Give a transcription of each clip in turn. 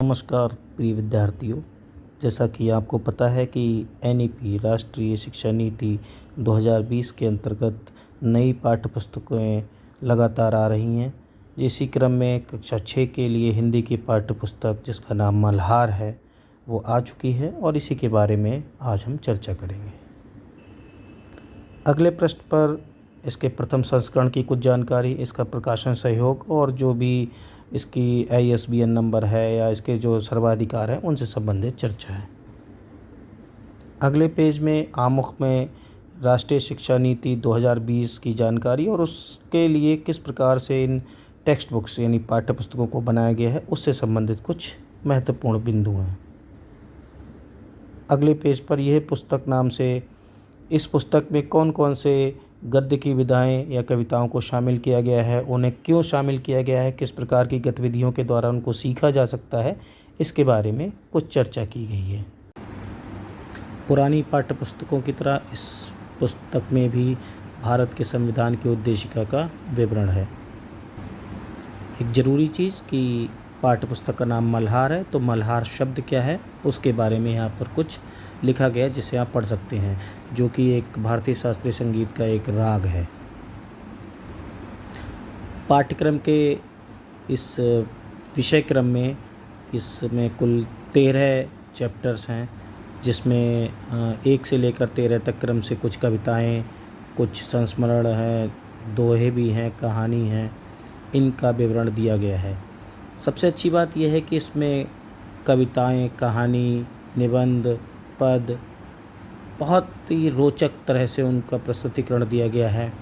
नमस्कार प्रिय विद्यार्थियों। जैसा कि आपको पता है कि एनईपी राष्ट्रीय शिक्षा नीति 2020 के अंतर्गत नई पाठ्य पुस्तकें लगातार आ रही हैं। इसी क्रम में कक्षा 6 के लिए हिंदी की पाठ्य पुस्तक जिसका नाम मल्हार है वो आ चुकी है और इसी के बारे में आज हम चर्चा करेंगे। अगले पृष्ठ पर इसके प्रथम संस्करण की कुछ जानकारी, इसका प्रकाशन सहयोग और जो भी इसकी ISBN नंबर है या इसके जो सर्वाधिकार हैं उनसे संबंधित चर्चा है। अगले पेज में आमुख में राष्ट्रीय शिक्षा नीति 2020 की जानकारी और उसके लिए किस प्रकार से इन टेक्स्ट बुक्स यानी पाठ्य पुस्तकों को बनाया गया है उससे संबंधित कुछ महत्वपूर्ण बिंदु हैं। अगले पेज पर यह पुस्तक नाम से इस पुस्तक में कौन कौन से गद्य की विधाएं या कविताओं को शामिल किया गया है, उन्हें क्यों शामिल किया गया है, किस प्रकार की गतिविधियों के द्वारा उनको सीखा जा सकता है, इसके बारे में कुछ चर्चा की गई है। पुरानी पाठ्य पुस्तकों की तरह इस पुस्तक में भी भारत के संविधान की उद्देशिका का विवरण है। एक ज़रूरी चीज़ कि पाठ्य पुस्तक का नाम मल्हार है, तो मल्हार शब्द क्या है उसके बारे में यहाँ पर कुछ लिखा गया जिसे आप पढ़ सकते हैं, जो कि एक भारतीय शास्त्रीय संगीत का एक राग है। पाठ्यक्रम के इस विषय क्रम में इसमें कुल 13 चैप्टर्स हैं, जिसमें 1 से लेकर 13 तक क्रम से कुछ कविताएं, कुछ संस्मरण हैं, दोहे भी हैं, कहानी हैं, इनका विवरण दिया गया है। सबसे अच्छी बात यह है कि इसमें कविताएं, कहानी, निबंध, पद बहुत ही रोचक तरह से उनका प्रस्तुतिकरण दिया गया है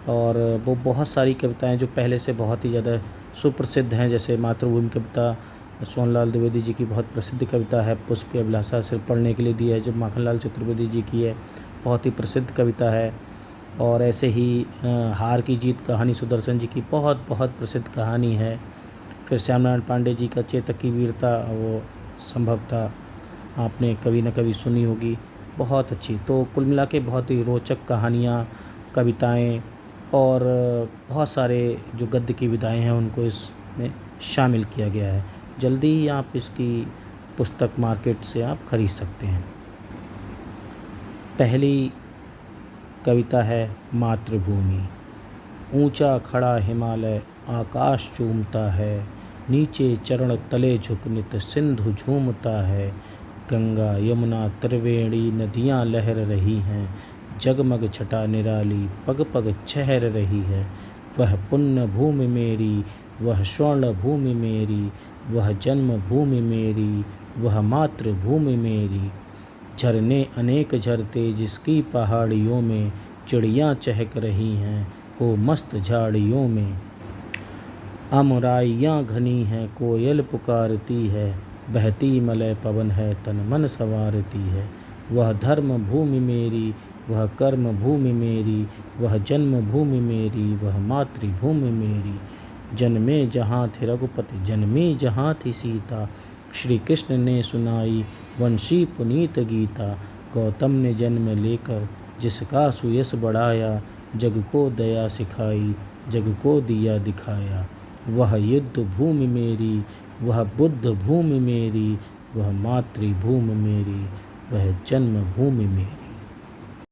और वो बहुत सारी कविताएं जो पहले से बहुत ही ज़्यादा सुप्रसिद्ध हैं, जैसे मातृभूमि कविता सोनलाल द्विवेदी जी की बहुत प्रसिद्ध कविता है, पुष्प अभिलाषा से पढ़ने के लिए दी है जो माखनलाल चतुर्वेदी जी की है, बहुत ही प्रसिद्ध कविता है। और ऐसे ही हार की जीत कहानी सुदर्शन जी की बहुत बहुत प्रसिद्ध कहानी है। फिर श्यामनारायण पांडे जी का चेतक की वीरता, वो संभवतः आपने कभी न कभी सुनी होगी, बहुत अच्छी। तो कुल मिला के बहुत ही रोचक कहानियाँ, कविताएं और बहुत सारे जो गद्य की विधाएं हैं उनको इसमें शामिल किया गया है। जल्दी ही आप इसकी पुस्तक मार्केट से आप खरीद सकते हैं। पहली कविता है मातृभूमि। ऊंचा खड़ा हिमालय आकाश चूमता है, नीचे चरण तले झुक नित सिंधु झूमता है। गंगा यमुना त्रिवेणी नदियाँ लहर रही हैं, जगमग छटा निराली पग पग छहर रही है। वह पुण्य भूमि मेरी, वह स्वर्ण भूमि मेरी, वह जन्म भूमि मेरी, वह मातृभूमि मेरी। झरने अनेक झरते जिसकी पहाड़ियों में, चिड़ियाँ चहक रही हैं हो मस्त झाड़ियों में। अमराइयाँ घनी हैं कोयल पुकारती है, बहती मलय पवन है तन मन संवारती है। वह धर्म भूमि मेरी, वह कर्म भूमि मेरी, वह जन्म भूमि मेरी, वह मातृभूमि मेरी। जन्मे जहाँ थे रघुपति, जन्मी जहाँ थी सीता, श्री कृष्ण ने सुनाई वंशी पुनीत गीता। गौतम ने जन्म लेकर जिसका सुयश बढ़ाया, जग को दया सिखाई, जग को दिया दिखाया। वह युद्ध भूमि मेरी, वह बुद्ध भूमि मेरी, वह मातृभूमि मेरी, वह जन्म भूमि मेरी।